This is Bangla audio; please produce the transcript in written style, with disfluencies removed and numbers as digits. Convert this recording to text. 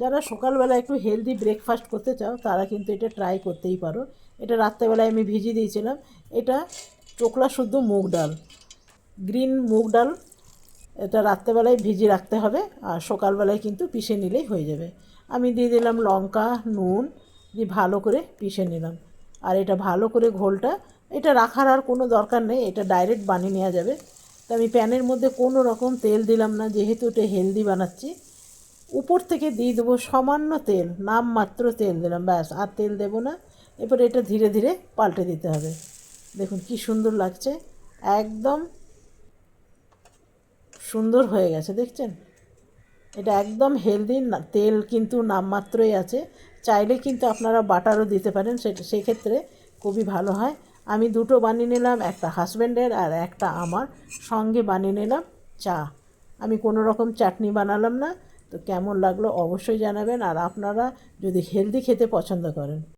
যারা সকালবেলা একটু হেলদি ব্রেকফাস্ট করতে চাও তারা কিন্তু এটা ট্রাই করতেই পারো। এটা রাত্রেবেলায় আমি ভিজিয়ে দিয়েছিলাম। এটা চোকলা শুদ্ধ মুগ ডাল, গ্রিন মুগ ডাল। এটা রাত্রেবেলায় ভিজিয়ে রাখতে হবে, আর সকালবেলায় কিন্তু পিষে নিলেই হয়ে যাবে। আমি দিয়ে দিলাম লঙ্কা, নুন দিয়ে ভালো করে পিষে নিলাম। আর এটা ভালো করে ঘোলটা, এটা রাখার আর কোনো দরকার নেই, এটা ডাইরেক্ট বানিয়ে নেওয়া যাবে। তো আমি প্যানের মধ্যে কোনো রকম তেল দিলাম না, যেহেতু এটা হেলদি বানাচ্ছি। উপর থেকে দিয়ে দেবো সামান্য তেল, নামমাত্র তেল দিলাম, ব্যাস, আর তেল দেবো না। এরপর এটা ধীরে ধীরে পাল্টে দিতে হবে। দেখুন কি সুন্দর লাগছে, একদম সুন্দর হয়ে গেছে, দেখছেন? এটা একদম হেলদি, তেল কিন্তু নামমাত্রই আছে। চাইলে কিন্তু আপনারা বাটারও দিতে পারেন, সেটা সেক্ষেত্রে খুবই ভালো হয়। আমি দুটো বানিয়ে নিলাম, একটা হাজব্যান্ডের আর একটা আমার, সঙ্গে বানিয়ে নিলাম চা। আমি কোনো রকম চাটনি বানালাম না। তো কেমন লাগলো অবশ্যই জানাবেন, আর আপনারা যদি হেলদি খেতে পছন্দ করেন